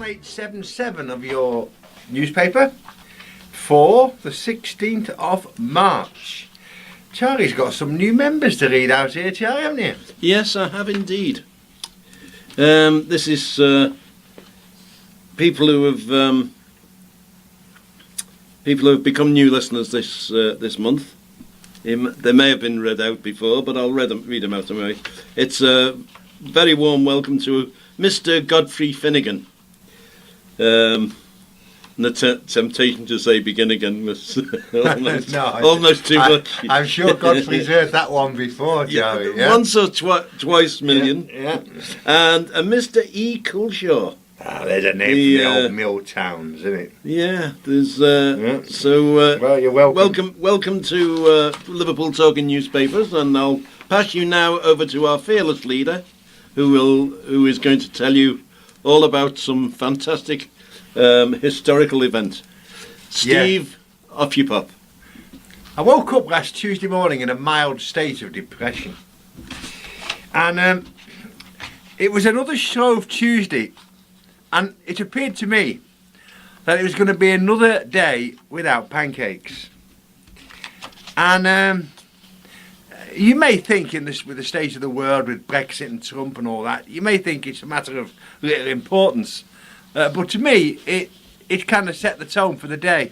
1877 of your newspaper for the 16th of March. Charlie's got some new members to read out here, Charlie, haven't you? Yes, I have indeed. This is people who have become new listeners this month. They may have been read out before, but I'll read them out anyway. It's a very warm welcome to Mr. Godfrey Finnegan. The temptation to say begin again was almost too much. I'm sure Godfrey's heard that one before, Charlie. Yeah? Once or twice million. Yeah. And a Mr. E. Coulshaw. There's a name for the old mill towns, isn't it? Yeah, there's So, well, you're welcome. Welcome to Liverpool Talking Newspapers, and I'll pass you now over to our fearless leader, who is going to tell you all about some fantastic historical event. Steve, off you pop. I woke up last Tuesday morning in a mild state of depression, and it was another Shrove Tuesday. And it appeared to me that it was going to be another day without pancakes. And you may think, with the state of the world, with Brexit and Trump and all that, you may think it's a matter of little importance. But to me, it kind of set the tone for the day.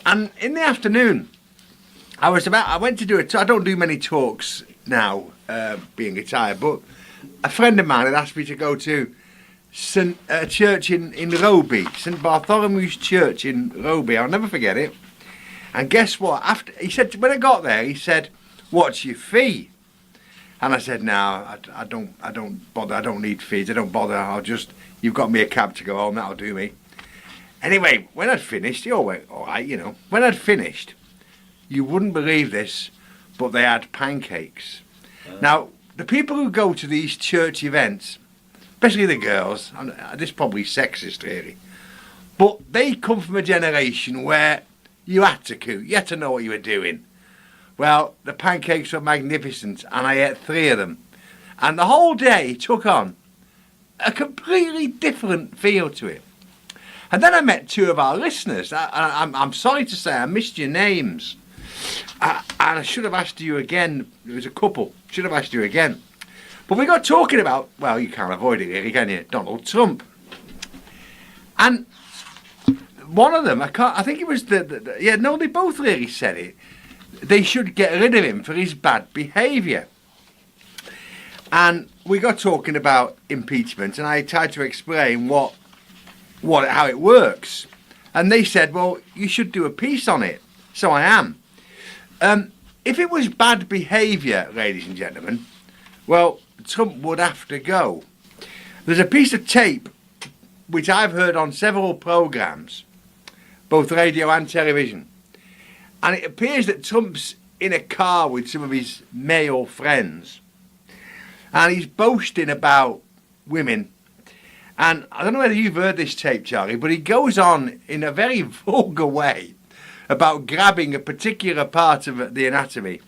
And in the afternoon, I went to do I don't do many talks now, being retired, but a friend of mine had asked me to go to a church in Roby, St Bartholomew's Church in Roby. I'll never forget it. And guess what? He said, when I got there, he said, "What's your fee?" And I said, "No, I don't bother. I don't need fees. I don't bother. You've got me a cab to go home. That'll do me." Anyway, when I'd finished, he all went all right, When I'd finished, you wouldn't believe this, but they had pancakes. Now, the people who go to these church events, especially the girls, and this is probably sexist really, but they come from a generation where you had to cook, you had to know what you were doing. Well, the pancakes were magnificent, and I ate 3 of them. And the whole day took on a completely different feel to it. And then I met 2 of our listeners. I'm sorry to say I missed your names. And I should have asked you again. There was a couple. Should have asked you again. But we got talking about, well, you can't avoid it really, can you? Donald Trump. And one of them, I think it was they both really said it. They should get rid of him for his bad behaviour. And we got talking about impeachment, and I tried to explain how it works. And they said, well, you should do a piece on it. So I am. If it was bad behaviour, ladies and gentlemen, well, Trump would have to go. There's a piece of tape which I've heard on several programmes, both radio and television, and it appears that Trump's in a car with some of his male friends, and he's boasting about women. And I don't know whether you've heard this tape, Charlie, but he goes on in a very vulgar way about grabbing a particular part of the anatomy.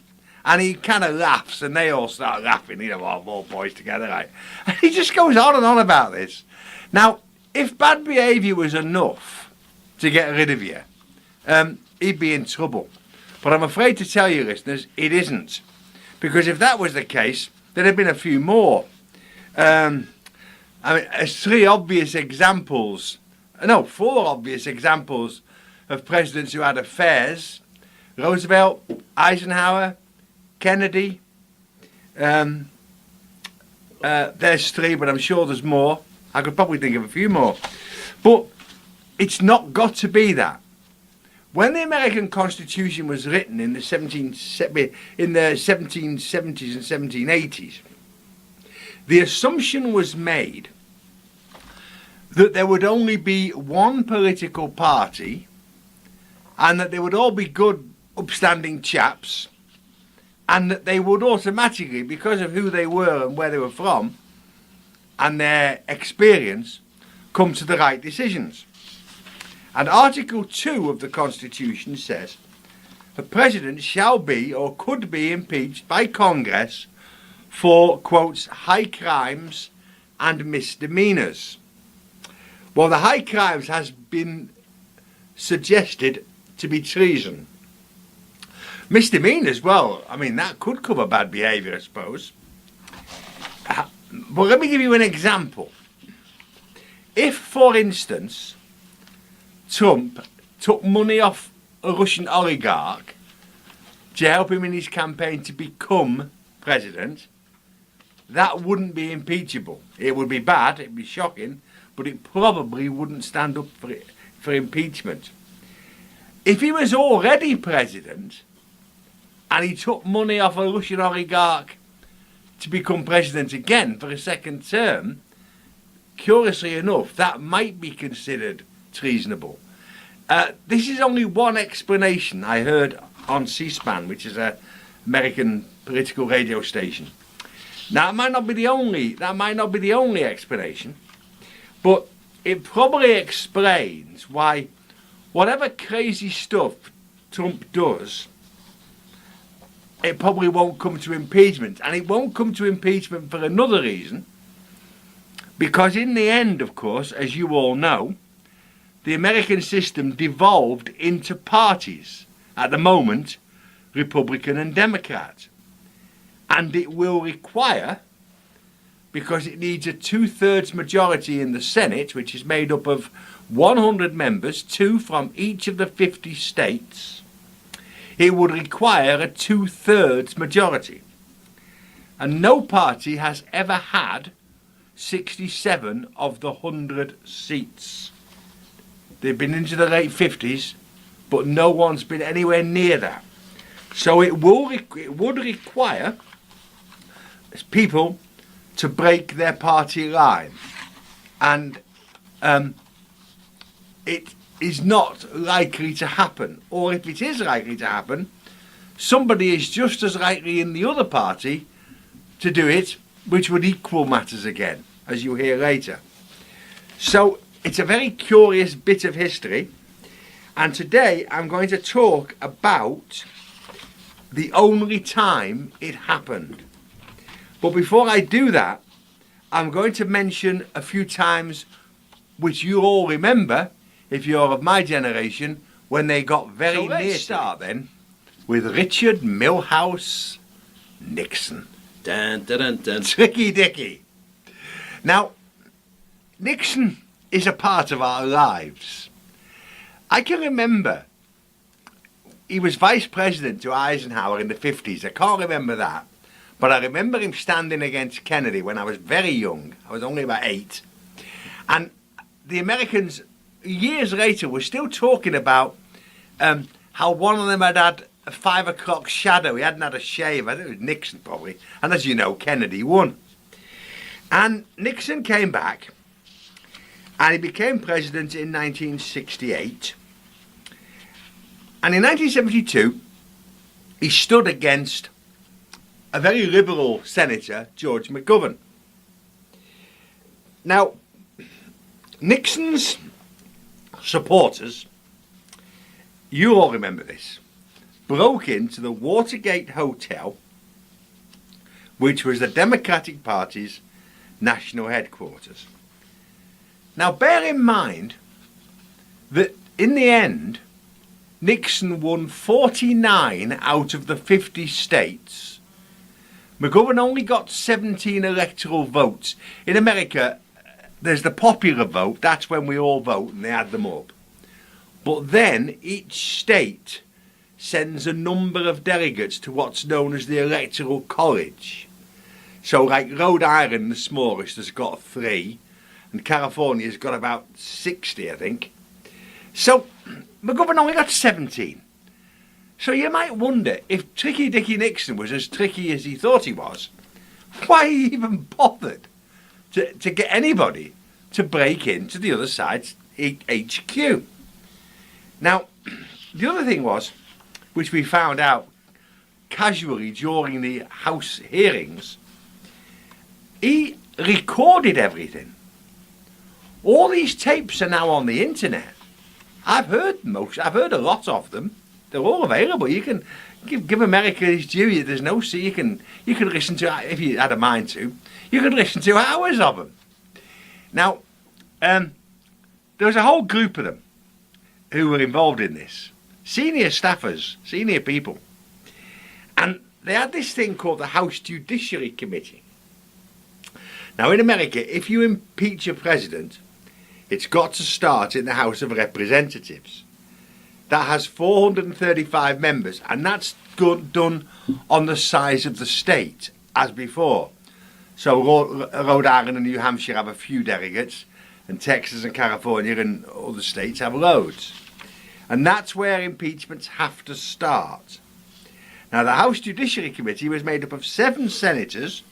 And he kind of laughs, and they all start laughing, all boys together, right? And he just goes on and on about this. Now, if bad behaviour was enough to get rid of you, he'd be in trouble. But I'm afraid to tell you, listeners, it isn't. Because if that was the case, there'd have been a few more. There's 4 obvious examples of presidents who had affairs. Roosevelt, Eisenhower, Kennedy. There's 3, but I'm sure there's more. I could probably think of a few more. But it's not got to be that. When the American Constitution was written in the 1770s and 1780s, the assumption was made that there would only be one political party, and that they would all be good, upstanding chaps, and that they would automatically, because of who they were and where they were from, and their experience, come to the right decisions. And Article 2 of the Constitution says, the President shall be or could be impeached by Congress for, quotes, high crimes and misdemeanours. Well, the high crimes has been suggested to be treason. Misdemeanors, well, I mean, that could cover bad behaviour, I suppose. But let me give you an example. If, for instance, Trump took money off a Russian oligarch to help him in his campaign to become president, that wouldn't be impeachable. It would be bad, it would be shocking, but it probably wouldn't stand up for impeachment. If he was already president and he took money off a Russian oligarch to become president again for a second term, curiously enough, that might be considered treasonable. This is only one explanation I heard on C-SPAN, which is an American political radio station. Now, it might not be the only explanation, but it probably explains why whatever crazy stuff Trump does, it probably won't come to impeachment. And it won't come to impeachment for another reason, because in the end, of course, as you all know, the American system devolved into parties. At the moment, Republican and Democrat. And it will require, because it needs a 2/3 majority in the Senate, which is made up of 100 members, 2 from each of the 50 states, it would require a 2/3 majority. And no party has ever had 67 of the 100 seats. They've been into the late 50s, but no one's been anywhere near that. So it would require people to break their party line. And it is not likely to happen. Or if it is likely to happen, somebody is just as likely in the other party to do it, which would equal matters again, as you'll hear later. So it's a very curious bit of history. And today I'm going to talk about the only time it happened. But before I do that, I'm going to mention a few times which you all remember, if you're of my generation, when they got very near. Let's start then with Richard Milhous Nixon. Dun, dun, dun, dun. Tricky Dicky. Now, Nixon is a part of our lives. I can remember he was vice president to Eisenhower in the 50s. I can't remember that. But I remember him standing against Kennedy when I was very young. I was only about 8. And the Americans, years later, were still talking about how one of them had had a 5 o'clock shadow. He hadn't had a shave. I think it was Nixon probably. And as you know, Kennedy won. And Nixon came back and he became president in 1968. And in 1972, he stood against a very liberal senator, George McGovern. Now, Nixon's supporters, you all remember this, broke into the Watergate Hotel, which was the Democratic Party's national headquarters. Now, bear in mind that in the end, Nixon won 49 out of the 50 states. McGovern only got 17 electoral votes. In America, there's the popular vote. That's when we all vote and they add them up. But then each state sends a number of delegates to what's known as the Electoral College. So like Rhode Island, the smallest, has got 3. And California's got about 60, I think. So McGovern only got 17. So you might wonder, if Tricky Dicky Nixon was as tricky as he thought he was, why he even bothered to get anybody to break into the other side's HQ. Now, the other thing was, which we found out casually during the House hearings, he recorded everything. All these tapes are now on the internet. I've heard a lot of them. They're all available. You can give America his due. There's no sea. You can listen to, if you had a mind to, you could listen to hours of them. Now, there was a whole group of them who were involved in this. Senior staffers, senior people. And they had this thing called the House Judiciary Committee. Now in America, if you impeach a president, it's got to start in the House of Representatives. That has 435 members, and that's done on the size of the state, as before. So Rhode Island and New Hampshire have a few delegates, and Texas and California and other states have loads. And that's where impeachments have to start. Now, the House Judiciary Committee was made up of 7 senators.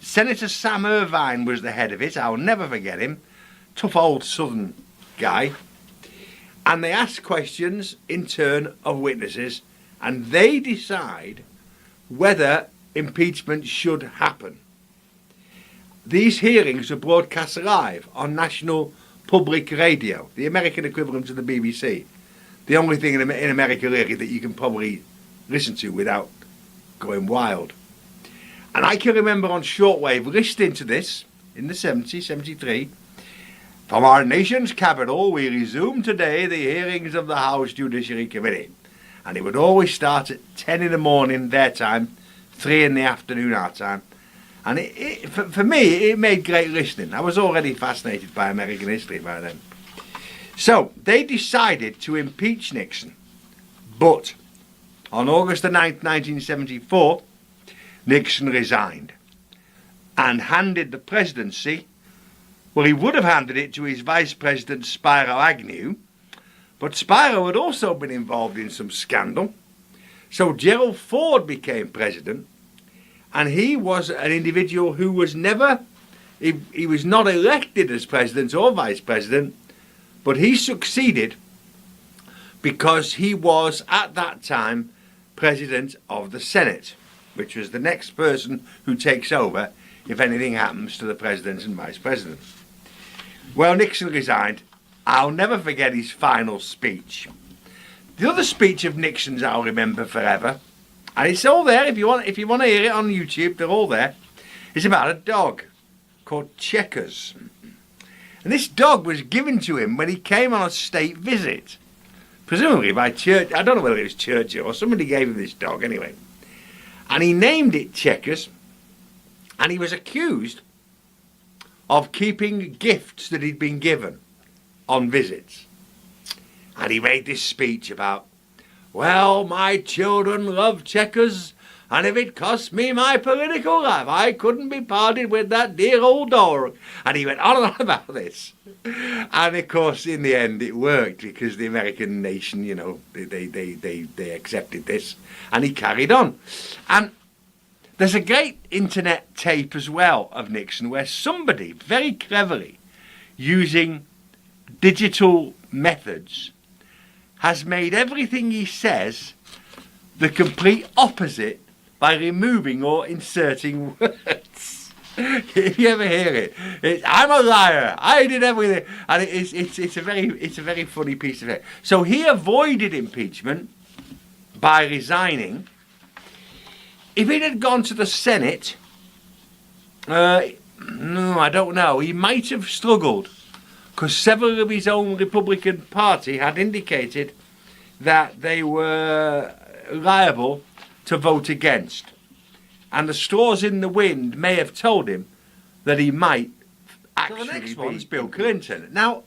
Senator Sam Irvine was the head of it. I'll never forget him. Tough old Southern guy. And they ask questions in turn of witnesses, and they decide whether impeachment should happen. These hearings are broadcast live on National Public Radio, the American equivalent of the BBC. The only thing in America really that you can probably listen to without going wild. And I can remember on shortwave listening to this in the 70s, 73. From our nation's capital, we resume today the hearings of the House Judiciary Committee. And it would always start at 10 in the morning their time, 3 in the afternoon our time. And for me, it made great listening. I was already fascinated by American history by then. So, they decided to impeach Nixon. But, on August the 9th, 1974, Nixon resigned and handed the presidency. Well, he would have handed it to his Vice President, Spiro Agnew, but Spiro had also been involved in some scandal. So Gerald Ford became president, and he was an individual who was never, he was not elected as president or vice president, but he succeeded because he was, at that time, president of the Senate, which was the next person who takes over if anything happens to the president and vice president. Well, Nixon resigned. I'll never forget his final speech. The other speech of Nixon's I'll remember forever, and it's all there if you want to hear it on YouTube, they're all there. It's about a dog called Checkers. And this dog was given to him when he came on a state visit. Presumably by Churchill. I don't know whether it was Churchill or somebody gave him this dog anyway. And he named it Checkers, and he was accused of keeping gifts that he'd been given on visits. And he made this speech about, well, my children love Checkers, and if it cost me my political life, I couldn't be parted with that dear old dog. And he went on and on about this. And of course, in the end, it worked because the American nation, you know, they accepted this, and he carried on. And there's a great internet tape as well of Nixon where somebody very cleverly, using digital methods, has made everything he says the complete opposite by removing or inserting words. If you ever hear it, I'm a liar. I did everything, and it's a very funny piece of it. So he avoided impeachment by resigning. If it had gone to the Senate, no, I don't know. He might have struggled, because several of his own Republican Party had indicated that they were liable to vote against. And the straws in the wind may have told him that he might actually the next one's Bill Clinton. Now,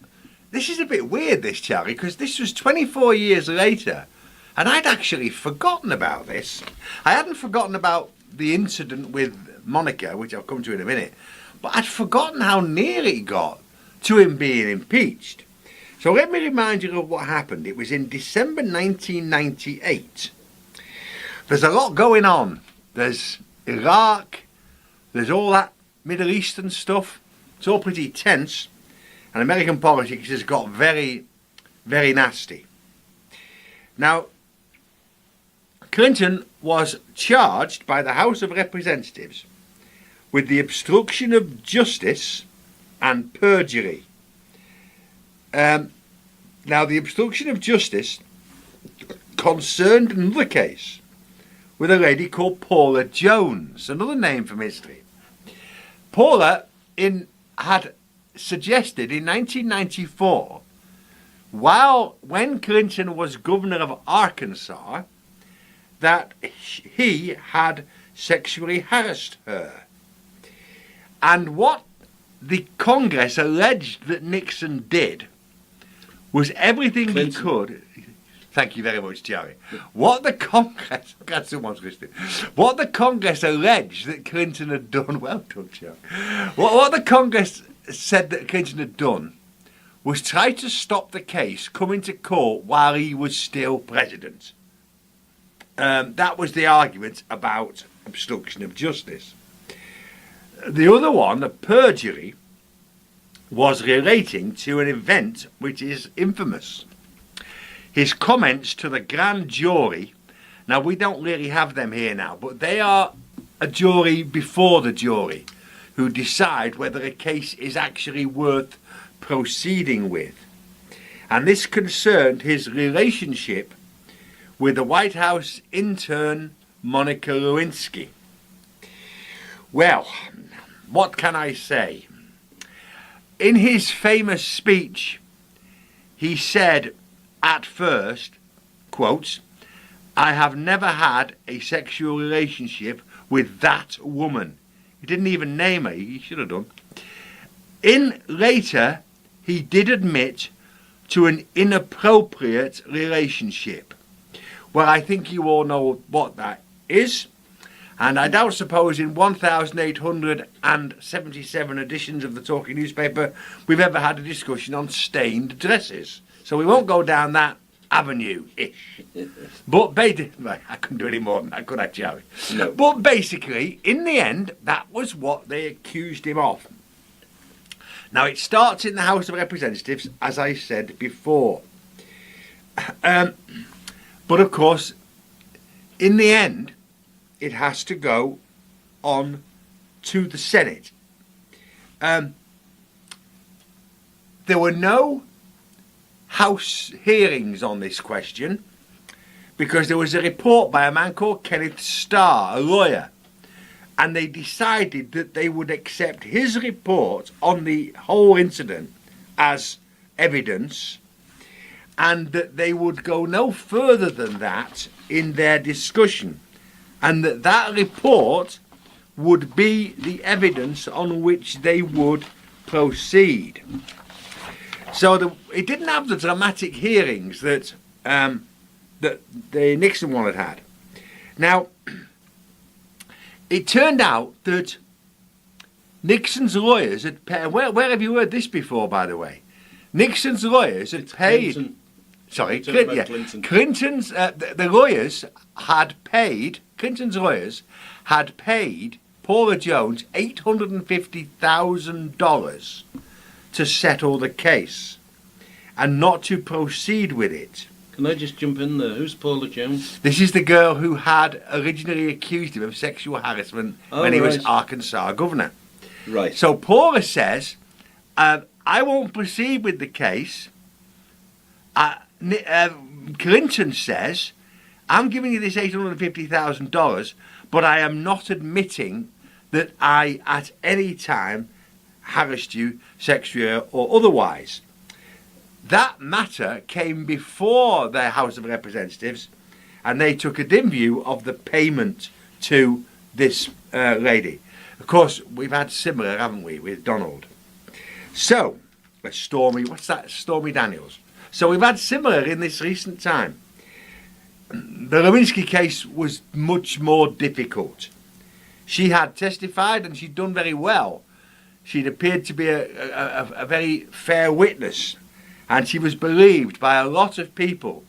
this is a bit weird, this, Charlie, because this was 24 years later, and I'd actually forgotten about this. I hadn't forgotten about the incident with Monica, which I'll come to in a minute, but I'd forgotten how near it got to him being impeached. So let me remind you of what happened. It was in December 1998. There's a lot going on. There's Iraq, there's all that Middle Eastern stuff. It's all pretty tense, and American politics has got very, very nasty. Now, Clinton was charged by the House of Representatives with the obstruction of justice and perjury. Now, the obstruction of justice concerned another case with a lady called Paula Jones, another name from history. Paula had suggested in 1994, when Clinton was governor of Arkansas, that he had sexually harassed her. And what the Congress alleged that Nixon did was everything he could. Thank you very much, Jerry. What the Congress, I'm glad someone's listening. What the Congress alleged that Clinton had done, well done, Jerry. What the Congress said that Clinton had done was try to stop the case coming to court while he was still president. That was the argument about obstruction of justice. The other one, the perjury, was relating to an event which is infamous. His comments to the grand jury, now we don't really have them here now, but they are a jury before the jury who decide whether a case is actually worth proceeding with. And this concerned his relationship with the White House intern Monica Lewinsky. Well, what can I say? In his famous speech, he said at first, quotes, "I have never had a sexual relationship with that woman." He didn't even name her, he should have done. Later, he did admit to an inappropriate relationship. Well, I think you all know what that is. And I don't suppose in 1,877 editions of the Talking Newspaper we've ever had a discussion on stained dresses. So we won't go down that avenue-ish. But I couldn't do any more than that, could I, Jerry? No. But basically, in the end, that was what they accused him of. Now, it starts in the House of Representatives, as I said before. But of course, in the end, it has to go on to the Senate. There were no House hearings on this question because there was a report by a man called Kenneth Starr, a lawyer, and they decided that they would accept his report on the whole incident as evidence and that they would go no further than that in their discussion, and that report would be the evidence on which they would proceed. So it didn't have the dramatic hearings that the Nixon one had had. Now, it turned out that Nixon's lawyers had paid. Where have you heard this before, by the way? Nixon's lawyers had paid. Clinton. Sorry, Clinton. Clinton's the lawyers had paid. Clinton's lawyers had paid Paula Jones $850,000 to settle the case and not to proceed with it. Can I just jump in there? Who's Paula Jones? This is the girl who had originally accused him of sexual harassment when he was Arkansas governor. Right. So Paula says, I won't proceed with the case. Clinton says, I'm giving you this $850,000, but I am not admitting that I at any time harassed you sexually or otherwise. That matter came before the House of Representatives, and they took a dim view of the payment to this lady. Of course, we've had similar, haven't we, with Donald? So, Stormy Daniels. So we've had similar in this recent time. The Lewinsky case was much more difficult. She had testified and she'd done very well. She'd appeared to be a very fair witness, and she was believed by a lot of people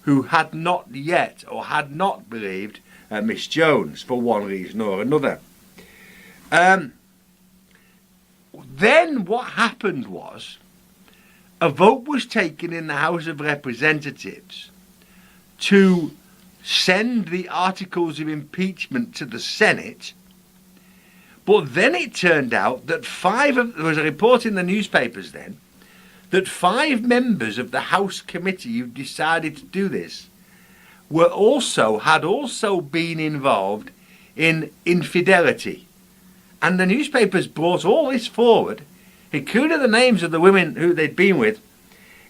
who had not yet or had not believed Miss Jones for one reason or another. Then what happened was a vote was taken in the House of Representatives to send the articles of impeachment to the Senate. But then it turned out that there was a report in the newspapers then, that 5 members of the House committee who decided to do this had also been involved in infidelity. And the newspapers brought all this forward including the names of the women who they'd been with,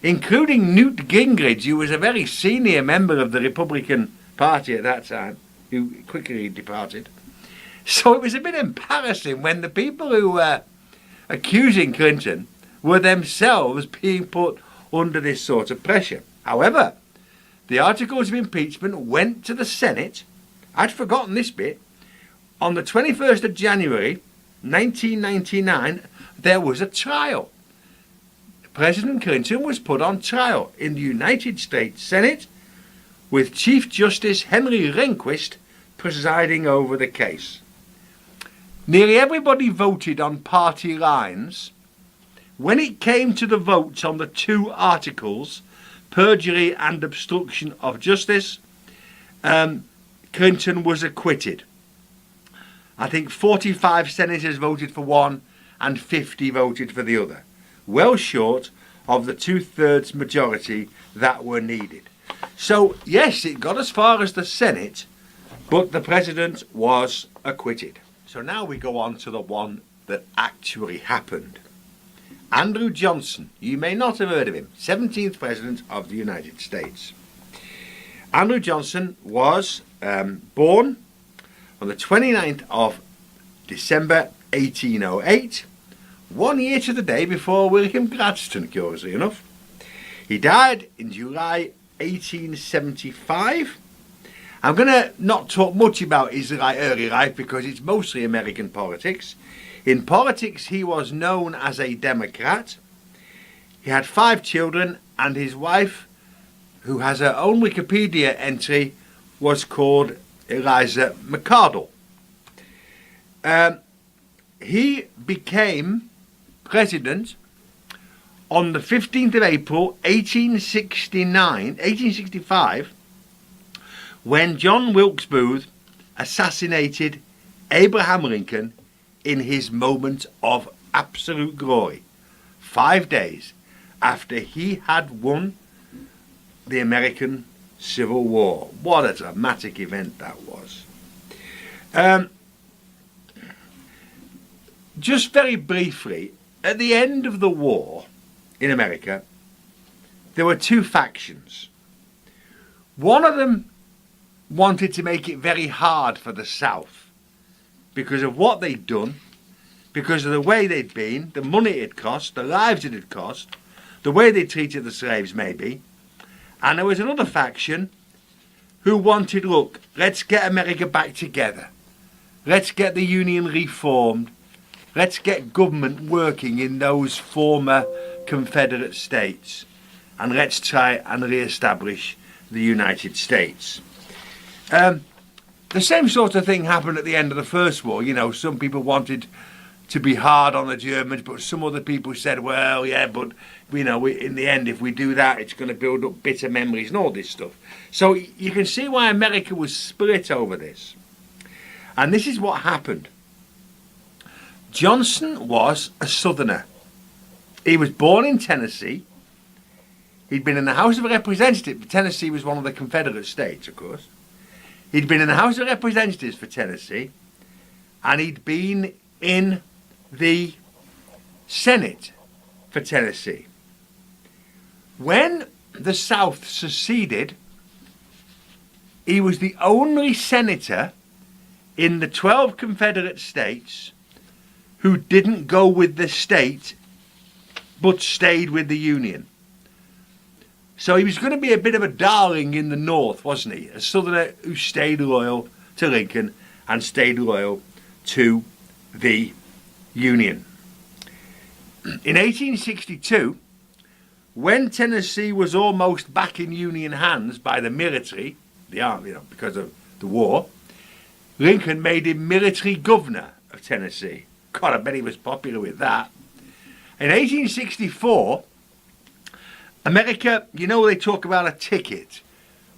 including Newt Gingrich, who was a very senior member of the Republican Party at that time, who quickly departed. So it was a bit embarrassing when the people who were accusing Clinton were themselves being put under this sort of pressure. However, the articles of impeachment went to the Senate. I'd forgotten this bit. On the 21st of January 1999, there was a trial. President Clinton was put on trial in the United States Senate, with Chief Justice Henry Rehnquist presiding over the case. Nearly everybody voted on party lines. When it came to the votes on the two articles, perjury and obstruction of justice, Clinton was acquitted. I think 45 senators voted for one and 50 voted for the other, well short of the 2/3 majority that were needed. So yes, it got as far as the Senate, but the president was acquitted. So now we go on to the one that actually happened. Andrew Johnson, you may not have heard of him, 17th President of the United States. Andrew Johnson was born on the 29th of December 1808, 1 year to the day before William Gladstone, curiously enough. He died in July 1875. I'm going to not talk much about his early life because it's mostly American politics. In politics, he was known as a Democrat. He had 5 children, and his wife, who has her own Wikipedia entry, was called Eliza McCardle. He became president on the 15th of April 1865, when John Wilkes Booth assassinated Abraham Lincoln in his moment of absolute glory, 5 days after he had won the American Civil War. What a dramatic event that was. Just very briefly, at the end of the war in America, there were 2 factions. One of them wanted to make it very hard for the South because of what they'd done, because of the way they'd been, the money it had cost, the lives it had cost, the way they treated the slaves maybe. And there was another faction who wanted, look, let's get America back together. Let's get the Union reformed. Let's get government working in those former Confederate states. And let's try and re-establish the United States. The same sort of thing happened at the end of the First War. You know, some people wanted to be hard on the Germans, but some other people said, well, yeah, but, you know, in the end, if we do that, it's going to build up bitter memories and all this stuff. So you can see why America was split over this. And this is what happened. Johnson was a Southerner. He was born in Tennessee. He'd been in the House of Representatives. Tennessee was one of the Confederate states, of course. He'd been in the House of Representatives for Tennessee, and he'd been in the Senate for Tennessee. When the South seceded, he was the only senator in the 12 Confederate states who didn't go with the state but stayed with the Union. So he was going to be a bit of a darling in the North, wasn't he? A Southerner who stayed loyal to Lincoln and stayed loyal to the Union. In 1862, when Tennessee was almost back in Union hands by the military, the army, because of the war, Lincoln made him military governor of Tennessee. God, I bet he was popular with that. In 1864, America, you know, they talk about a ticket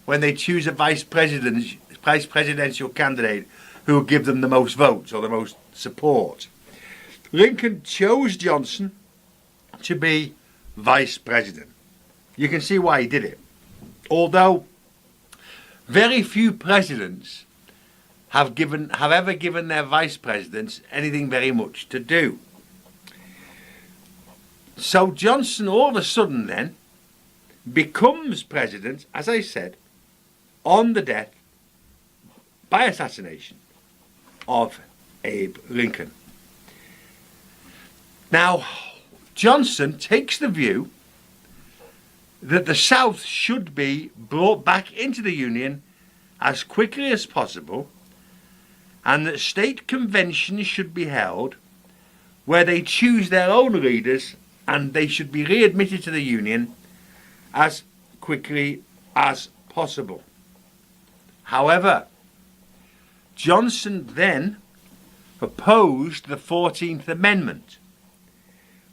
when they choose a vice presidential candidate who will give them the most votes or the most support. Lincoln chose Johnson to be vice president. You can see why he did it. Although very few presidents have ever given their vice presidents anything very much to do. So Johnson all of a sudden then becomes president, as I said, on the death by assassination of Abe Lincoln. Now, Johnson takes the view that the South should be brought back into the Union as quickly as possible, and that state conventions should be held where they choose their own leaders, and they should be readmitted to the Union as quickly as possible. However, Johnson then opposed the 14th Amendment,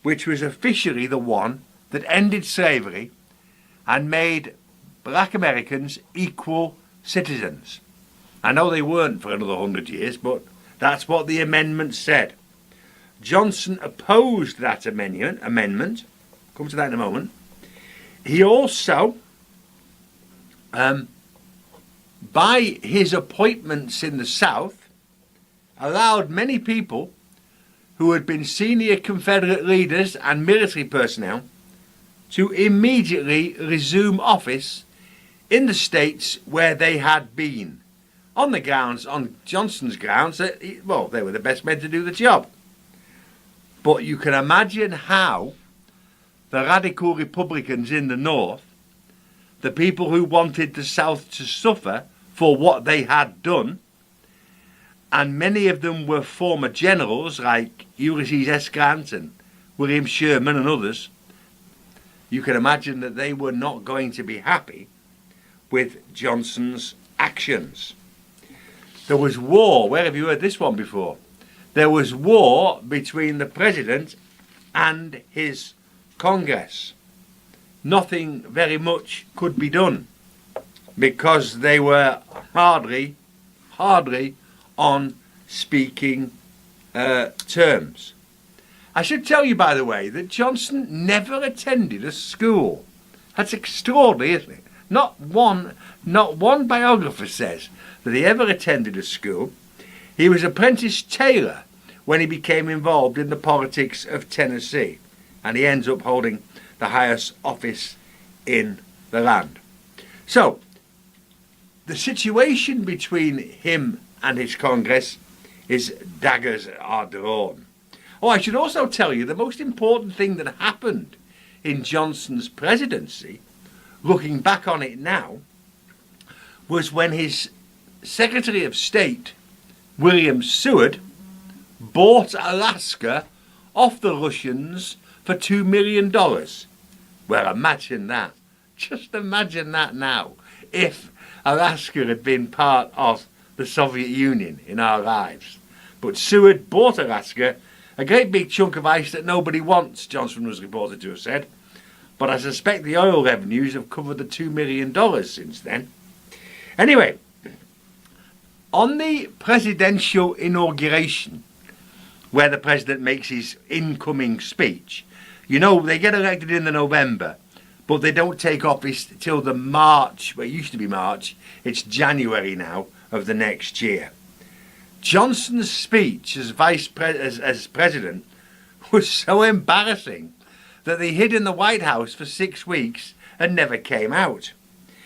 which was officially the one that ended slavery and made black Americans equal citizens. I know they weren't for another 100 years, but that's what the amendment said. Johnson opposed that amendment. Come to that in a moment. He also, by his appointments in the South, allowed many people who had been senior Confederate leaders and military personnel to immediately resume office in the states where they had been, on Johnson's grounds that, they were the best men to do the job. But you can imagine how the radical Republicans in the North, the people who wanted the South to suffer for what they had done, and many of them were former generals like Ulysses S. Grant and William Sherman and others, you can imagine that they were not going to be happy with Johnson's actions. There was war. Where have you heard this one before? There was war between the president and his Congress. Nothing very much could be done because they were hardly on speaking terms. I should tell you, by the way, that Johnson never attended a school. That's extraordinary, isn't it? Not one biographer says that he ever attended a school. He was apprentice tailor when he became involved in the politics of Tennessee, and he ends up holding the highest office in the land. So, the situation between him and his Congress is daggers are drawn. Oh, I should also tell you the most important thing that happened in Johnson's presidency, looking back on it now, was when his Secretary of State, William Seward, bought Alaska off the Russians for $2 million. Well, imagine that. Just imagine that now. If Alaska had been part of the Soviet Union in our lives. But Seward bought Alaska, a great big chunk of ice that nobody wants, Johnson was reported to have said. But I suspect the oil revenues have covered the $2 million since then. Anyway, on the presidential inauguration, where the president makes his incoming speech, you know, they get elected in the November, but they don't take office till the March, well, it used to be March, it's January now of the next year. Johnson's speech as president was so embarrassing that they hid in the White House for 6 weeks and never came out.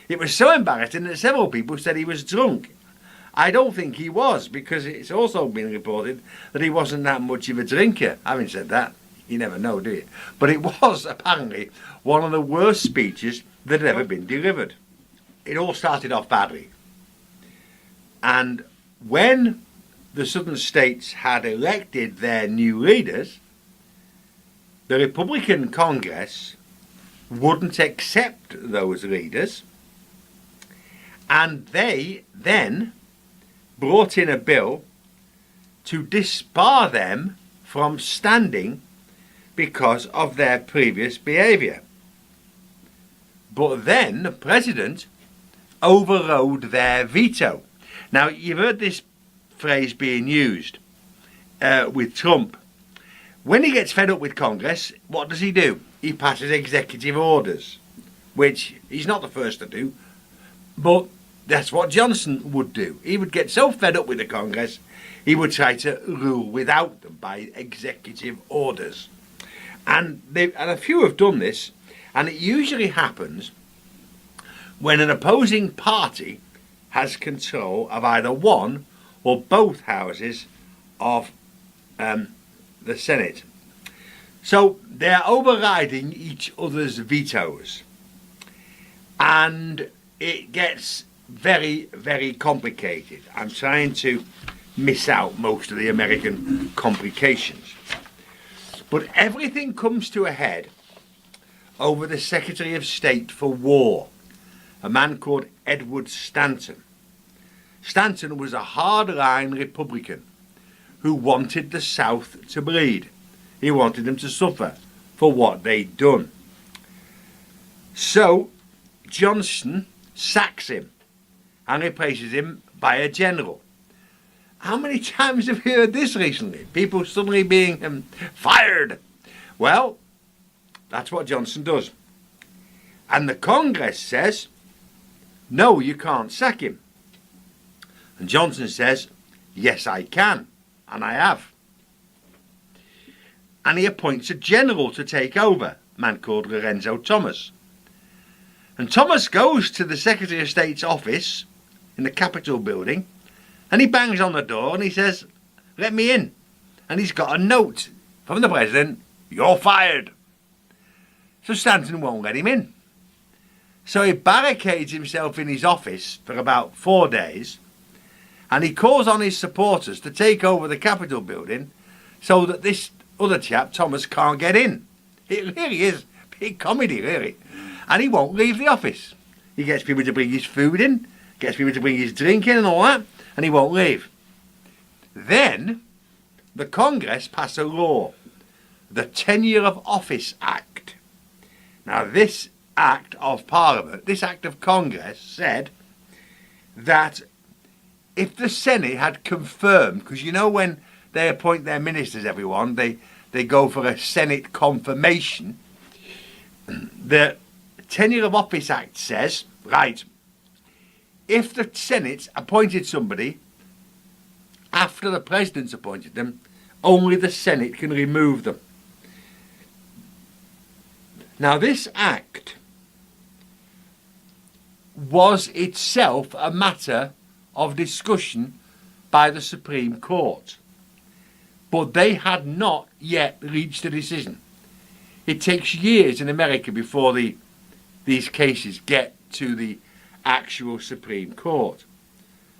It was so embarrassing that several people said he was drunk. I don't think he was, because it's also been reported that he wasn't that much of a drinker. Having said that, you never know, do you? But it was apparently one of the worst speeches that had ever been delivered. It all started off badly. And when the southern states had elected their new leaders, the Republican Congress wouldn't accept those leaders, and they then brought in a bill to disbar them from standing because of their previous behaviour. But then the president overrode their veto. Now, you've heard this phrase being used with Trump. When he gets fed up with Congress, what does he do? He passes executive orders, which he's not the first to do, but that's what Johnson would do. He would get so fed up with the Congress, he would try to rule without them by executive orders. And a few have done this, and it usually happens when an opposing party has control of either one or both houses of the Senate. So they're overriding each other's vetoes, and it gets very, very complicated. I'm trying to miss out most of the American complications. But everything comes to a head over the Secretary of State for War, a man called Edward Stanton. Stanton was a hard-line Republican who wanted the South to bleed. He wanted them to suffer for what they'd done. So Johnson sacks him and replaces him by a general. How many times have you heard this recently? People suddenly being fired. Well, that's what Johnson does. And the Congress says, no, you can't sack him. And Johnson says, yes, I can, and I have. And he appoints a general to take over, a man called Lorenzo Thomas. And Thomas goes to the Secretary of State's office in the Capitol building, and he bangs on the door and he says, let me in. And he's got a note from the president, you're fired. So Stanton won't let him in. So he barricades himself in his office for about 4 days, and he calls on his supporters to take over the Capitol building so that this other chap, Thomas, can't get in. It really is big comedy, really. And he won't leave the office. He gets people to bring his food in, gets people to bring his drink in and all that, and he won't leave. Then the Congress passed a law, the Tenure of Office Act. Now this Act of Parliament, this Act of Congress said that if the Senate had confirmed, because you know when they appoint their ministers, everyone, they go for a Senate confirmation. The Tenure of Office Act says, right, if the Senate appointed somebody after the President's appointed them, only the Senate can remove them. Now this act was itself a matter of discussion by the Supreme Court, but they had not yet reached a decision. It takes years in America before these cases get to the actual Supreme Court.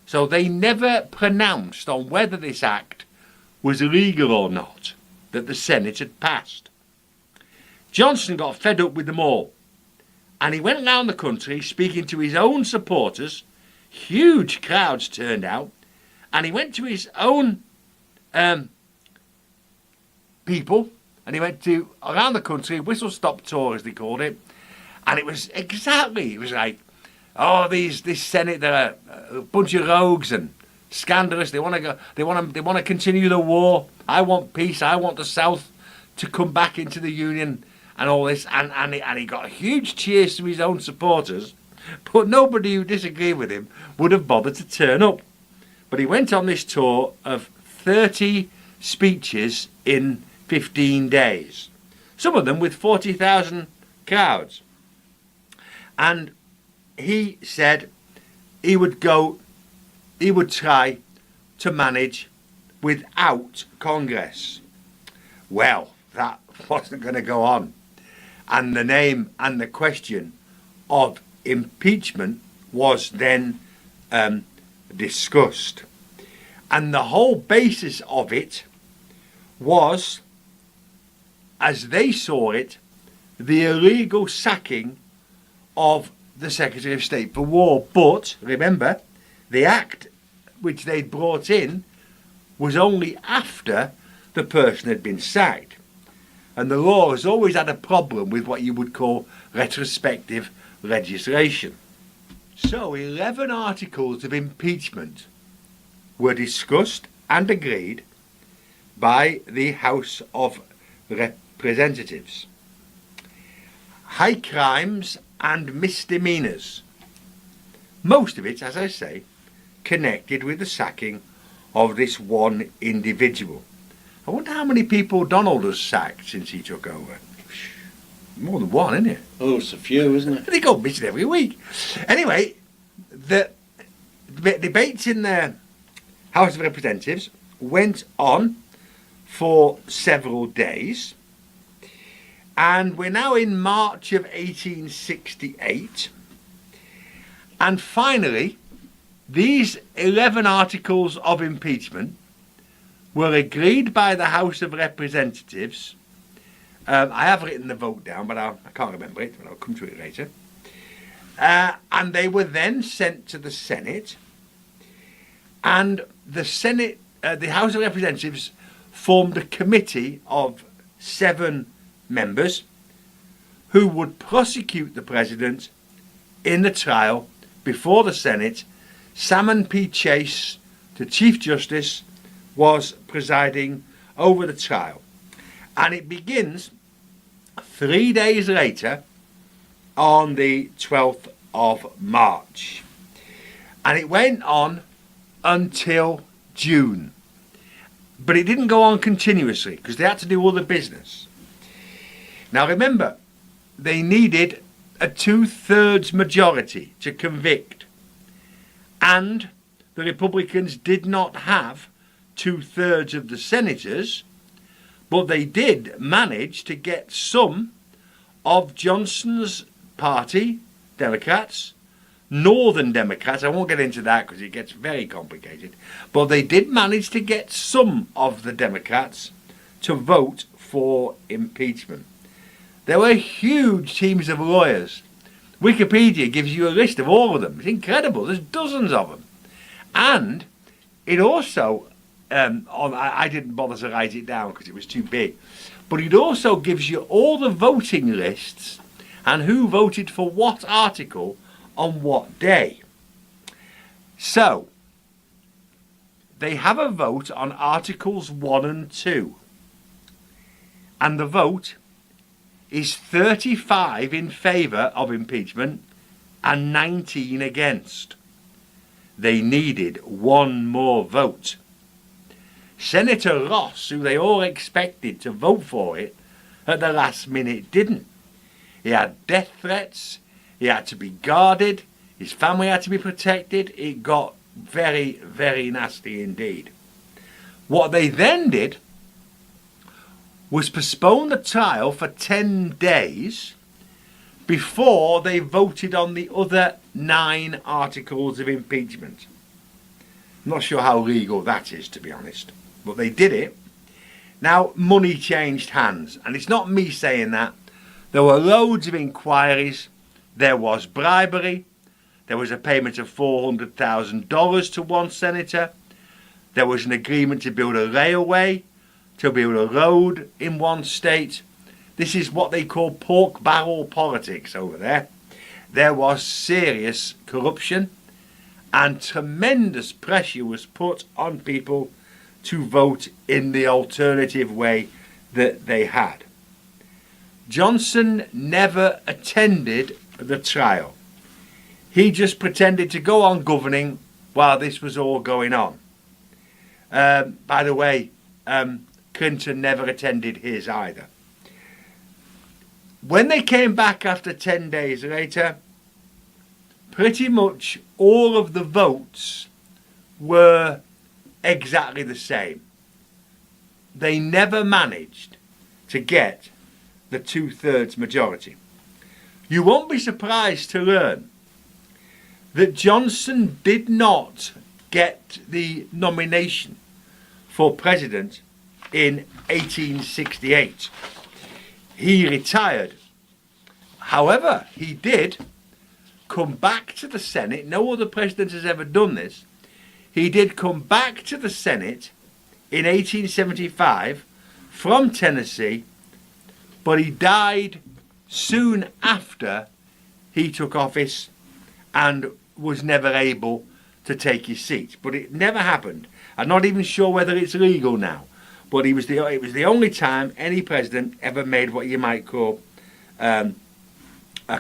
So they never pronounced on whether this act was illegal or not that the Senate had passed. Johnson got fed up with them all, and he went around the country speaking to his own supporters. Huge crowds turned out, and he went to his own people, and he went to around the country, whistle-stop tour as they called it, and it was like, oh, this Senate, they're a bunch of rogues and scandalous. They want to continue the war. I want peace. I want the South to come back into the Union and all this. And he got huge cheers to his own supporters, but nobody who disagreed with him would have bothered to turn up. But he went on this tour of 30 speeches in 15 days, some of them with 40,000 crowds. And he said he would try to manage without Congress. Well, that wasn't going to go on. And the name and the question of impeachment was then discussed. And the whole basis of it was, as they saw it, the illegal sacking of the Secretary of State for War. But remember, the act which they'd brought in was only after the person had been sacked. And the law has always had a problem with what you would call retrospective legislation. So 11 articles of impeachment were discussed and agreed by the House of Representatives. High crimes and misdemeanours. Most of it, as I say, connected with the sacking of this one individual. I wonder how many people Donald has sacked since he took over. More than one, isn't it? Oh, it's a few, isn't it? They go missing every week. Anyway, the debates in the House of Representatives went on for several days. And we're now in March of 1868. And finally, these 11 articles of impeachment were agreed by the House of Representatives. I have written the vote down, but I can't remember it, but I'll come to it later. And they were then sent to the Senate. And the Senate, the House of Representatives formed a committee of 7 members who would prosecute the president in the trial before the Senate. Salmon P. Chase, the Chief Justice, was presiding over the trial. And it begins 3 days later on the 12th of March. And it went on until June. But it didn't go on continuously because they had to do other business. Now remember, they needed a 2/3 majority to convict. And the Republicans did not have 2/3 of the senators, but they did manage to get some of Johnson's party, Democrats, Northern Democrats. I won't get into that because it gets very complicated. But they did manage to get some of the Democrats to vote for impeachment. There were huge teams of lawyers. Wikipedia gives you a list of all of them. It's incredible. There's dozens of them. And it also, I didn't bother to write it down because it was too big, but it also gives you all the voting lists and who voted for what article on what day. So, they have a vote on Articles 1 and 2. And the vote is 35 in favour of impeachment and 19 against. They needed one more vote. Senator Ross, who they all expected to vote for it, at the last minute didn't. He had death threats, he had to be guarded, his family had to be protected. It got very, very nasty indeed. What they then did was postpone the trial for 10 days before they voted on the other 9 articles of impeachment. I'm not sure how legal that is, to be honest, but they did it. Now, money changed hands, and it's not me saying that. There were loads of inquiries. There was bribery. There was a payment of $400,000 to one senator. There was an agreement to build a railway, to build a road in one state. This is what they call pork barrel politics over there. There was serious corruption, and tremendous pressure was put on people to vote in the alternative way that they had. Johnson never attended the trial. He just pretended to go on governing while this was all going on. By the way, Clinton never attended his either. When they came back after 10 days later, pretty much all of the votes were exactly the same. They never managed to get the 2/3 majority. You won't be surprised to learn that Johnson did not get the nomination for president in 1868. He retired. However, he did come back to the Senate. No other president has ever done this. He did come back to the Senate in 1875 from Tennessee, but he died soon after he took office and was never able to take his seat. But it never happened. I'm not even sure whether it's legal now. But it was the only time any president ever made what you might call a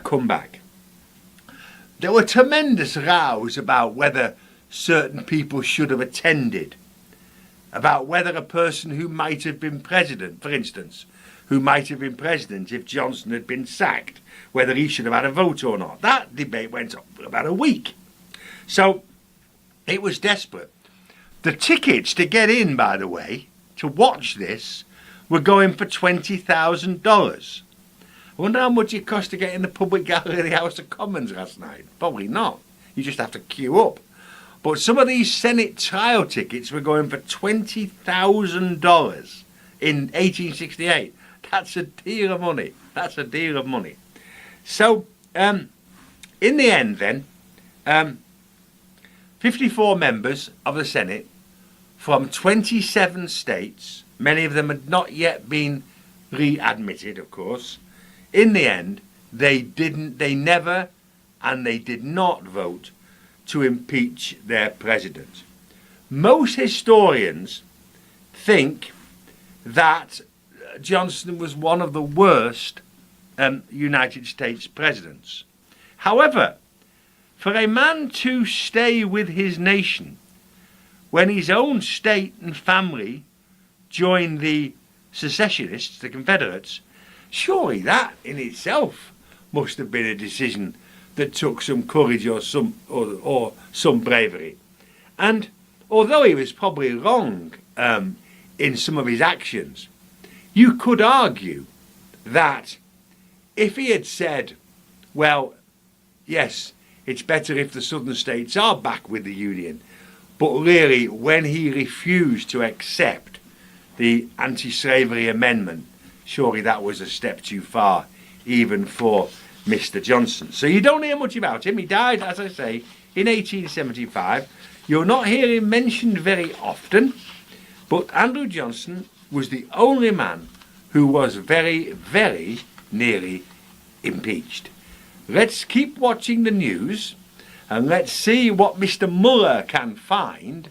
comeback. There were tremendous rows about whether certain people should have attended about whether a person who might have been president, for instance, who might have been president if Johnson had been sacked, whether he should have had a vote or not. That debate went on for about a week. So it was desperate. The tickets to get in, by the way, to watch this, were going for $20,000. I wonder how much it cost to get in the public gallery of the House of Commons last night. Probably not. You just have to queue up. But some of these Senate trial tickets were going for $20,000 in 1868. That's a deal of money. That's a deal of money. So, in the end then, 54 members of the Senate from 27 states, many of them had not yet been readmitted, of course. In the end, they never and they did not vote to impeach their president. Most historians think that Johnson was one of the worst United States presidents. However, for a man to stay with his nation when his own state and family joined the secessionists, the Confederates, surely that in itself must have been a decision that took some courage or some bravery. And although he was probably wrong in some of his actions, you could argue that if he had said, well, yes, it's better if the southern states are back with the Union, but really when he refused to accept the anti-slavery amendment, surely that was a step too far, even for Mr. Johnson. So you don't hear much about him. He died, as I say, in 1875. You'll not hear him mentioned very often, but Andrew Johnson was the only man who was very, very nearly impeached. Let's keep watching the news and let's see what Mr. Mueller can find.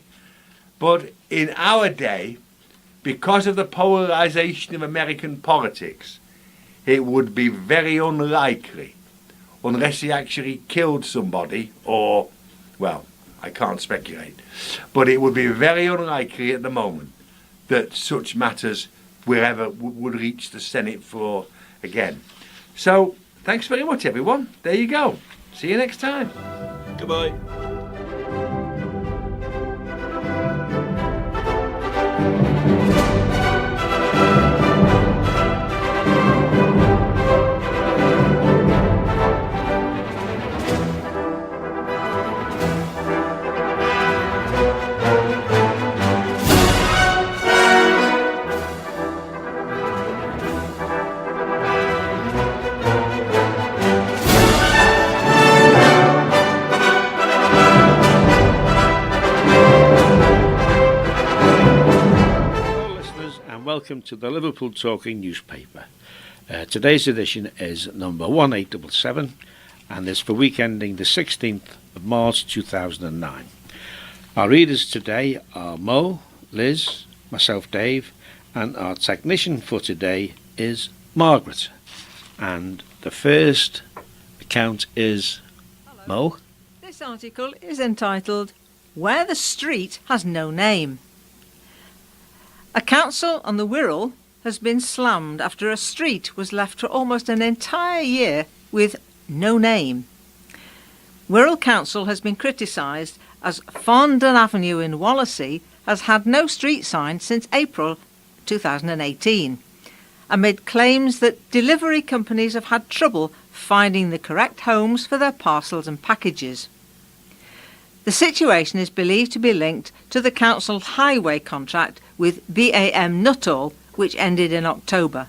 But in our day, because of the polarization of American politics, it would be very unlikely, unless he actually killed somebody or, well, I can't speculate, but it would be very unlikely at the moment that such matters would reach the Senate floor again. So, thanks very much, everyone. There you go. See you next time. Goodbye. Welcome to the Liverpool Talking newspaper. Today's edition is number 1877 and is for week ending the 16th of March 2009. Our readers today are Mo, Liz, myself Dave, and our technician for today is Margaret. And the first account is Mo. This article is entitled Where the Street Has No Name. A council on the Wirral has been slammed after a street was left for almost an entire year with no name. Wirral Council has been criticised as Fondon Avenue in Wallasey has had no street sign since April 2018, amid claims that delivery companies have had trouble finding the correct homes for their parcels and packages. The situation is believed to be linked to the council's highway contract with BAM Nuttall, which ended in October,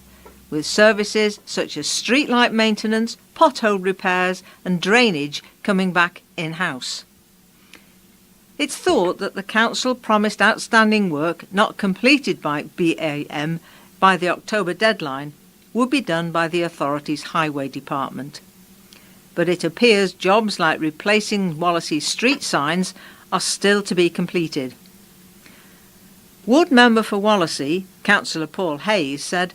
with services such as streetlight maintenance, pothole repairs and drainage coming back in-house. It's thought that the council promised outstanding work not completed by BAM by the October deadline would be done by the authority's highway department. But it appears jobs like replacing Wallasey's street signs are still to be completed. Ward member for Wallasey, Councillor Paul Hayes, said,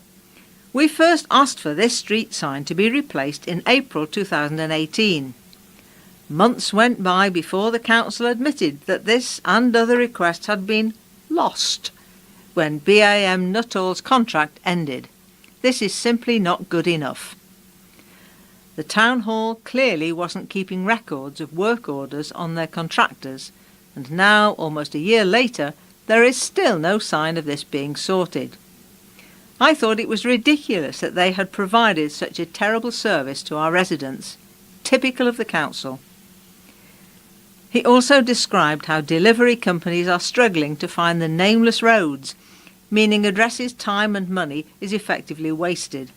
"We first asked for this street sign to be replaced in April 2018. Months went by before the council admitted that this and other requests had been lost when BAM Nuttall's contract ended. This is simply not good enough. The town hall clearly wasn't keeping records of work orders on their contractors, and now, almost a year later, there is still no sign of this being sorted. I thought it was ridiculous that they had provided such a terrible service to our residents, typical of the council. He also described how delivery companies are struggling to find the nameless roads, meaning addresses, time and money is effectively wasted.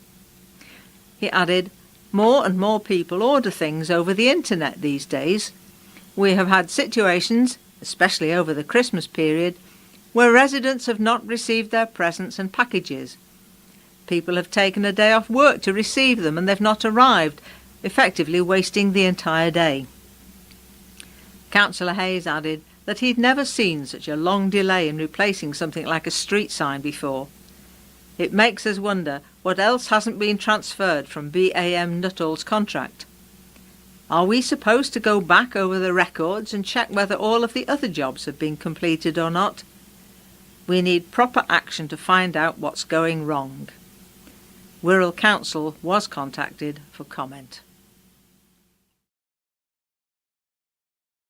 He added, more and more people order things over the internet these days. We have had situations, especially over the Christmas period, where residents have not received their presents and packages. People have taken a day off work to receive them and they've not arrived, effectively wasting the entire day. Councillor Hayes added that he'd never seen such a long delay in replacing something like a street sign before. It makes us wonder what else hasn't been transferred from BAM Nuttall's contract. Are we supposed to go back over the records and check whether all of the other jobs have been completed or not? We need proper action to find out what's going wrong. Wirral Council was contacted for comment.